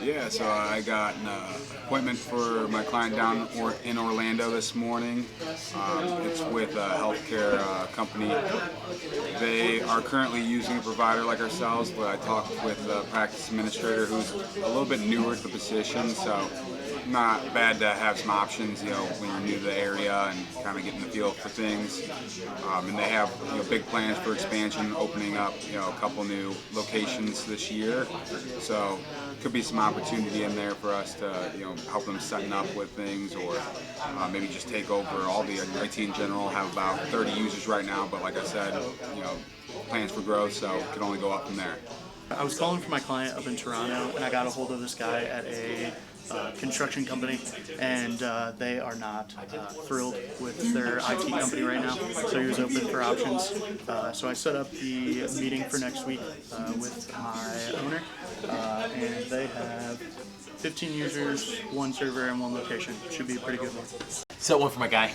Yeah, so I got an appointment for my client down in Orlando this morning. It's with a healthcare company. They are currently using a provider like ourselves, but I talked with a practice administrator who's a little bit newer to the position, so not bad to have some options, when you're new to the area and kind of getting the feel for things. And they have, big plans for expansion, opening up, a couple new locations this year. So could be some opportunity in there for us to, help them setting up with things, or maybe just take over all the IT in general. Have about 30 users right now, but like I said, plans for growth, so it could only go up from there. I was calling for my client up in Toronto, and I got a hold of this guy at a construction company, and they are not thrilled with their IT company right now, so he was open for options. So I set up the meeting for next week with my owner, and they have 15 users, one server, and one location. Should be a pretty good one. Set one for my guy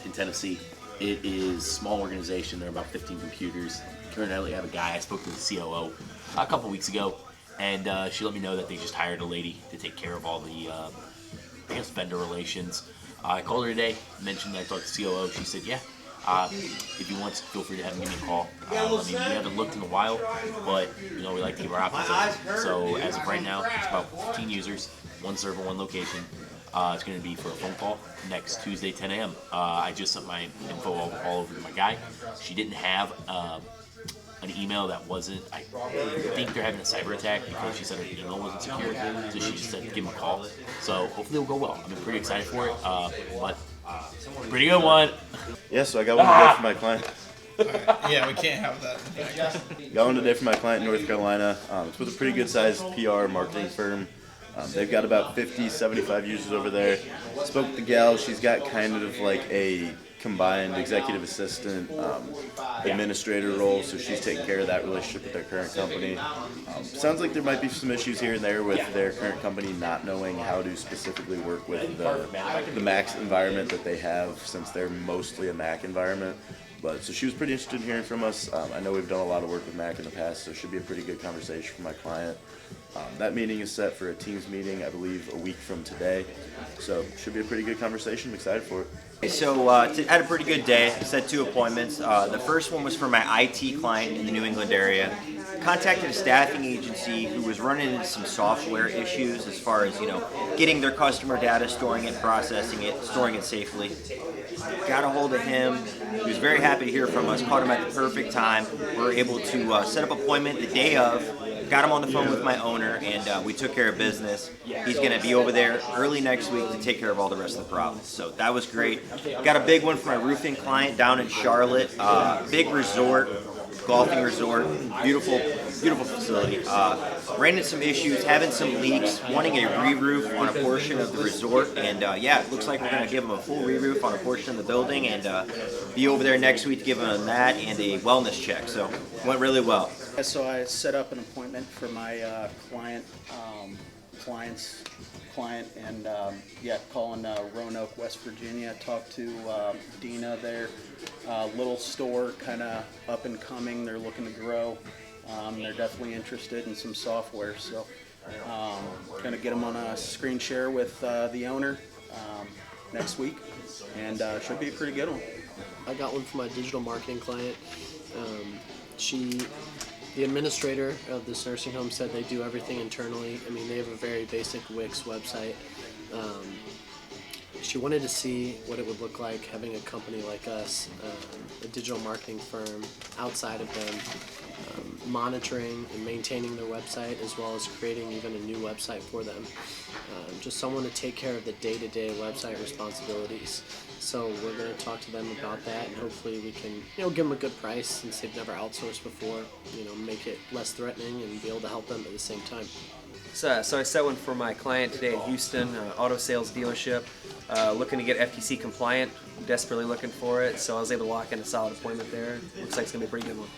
in Tennessee. It is a small organization. There are about 15 computers. Currently, I have a guy. I spoke to the COO a couple weeks ago, and she let me know that they just hired a lady to take care of all the, vendor relations. I called her today, mentioned that I talked to the COO. She said, yeah, if you want, feel free to have him give me a call. We haven't looked in a while, but, we like to keep our options open. So as of right now, it's about 15 users, one server, one location. It's going to be for a phone call next Tuesday, 10 a.m. I just sent my info all over to my guy. She didn't have an email that wasn't, I think they're having a cyber attack because she said her email wasn't secure, so she just said give him a call. So hopefully it'll go well. I'm pretty excited for it, but pretty good one. Yeah, so I got one today for my client. Yeah, we can't have that. Got one today for my client in North Carolina. It's with a pretty good sized PR marketing firm. They've got about 50, 75 users over there. Spoke with the gal. She's got kind of like a combined executive assistant, administrator role, so she's taking care of that relationship with their current company. Sounds like there might be some issues here and there with their current company not knowing how to specifically work with the Mac environment that they have, since they're mostly a Mac environment. But so she was pretty interested in hearing from us. I know we've done a lot of work with Mac in the past, so it should be a pretty good conversation for my client. That meeting is set for a Teams meeting, I believe, a week from today. So should be a pretty good conversation. I'm excited for it. So I had a pretty good day. I set 2 appointments. The first one was for my IT client in the New England area. Contacted a staffing agency who was running into some software issues as far as, getting their customer data, storing it, processing it, storing it safely. Got a hold of him. He was very happy to hear from us. Caught him at the perfect time. We were able to set up an appointment the day of. Got him on the phone with my owner, and we took care of business. He's going to be over there early next week to take care of all the rest of the problems. So that was great. Got a big one for my roofing client down in Charlotte. Big resort, golfing resort, beautiful facility. Ran into some issues, having some leaks, wanting a re-roof on a portion of the resort, and it looks like we're going to give them a full re-roof on a portion of the building, and be over there next week to give them that and a wellness check. So went really well. So I set up an appointment for my client, and calling Roanoke, West Virginia. Talked to Dina there. Little store, kind of up and coming. They're looking to grow. They're definitely interested in some software, so going to get them on a screen share with the owner next week, and should be a pretty good one. I got one for my digital marketing client. The administrator of this nursing home said they do everything internally. They have a very basic Wix website. She wanted to see what it would look like having a company like us, a digital marketing firm, outside of them, monitoring and maintaining their website, as well as creating even a new website for them. Just someone to take care of the day-to-day website responsibilities. So we're going to talk to them about that, and hopefully we can, give them a good price since they've never outsourced before. Make it less threatening and be able to help them at the same time. So I set one for my client today in Houston, auto sales dealership, looking to get FTC compliant, desperately looking for it. So I was able to lock in a solid appointment there. Looks like it's going to be a pretty good one.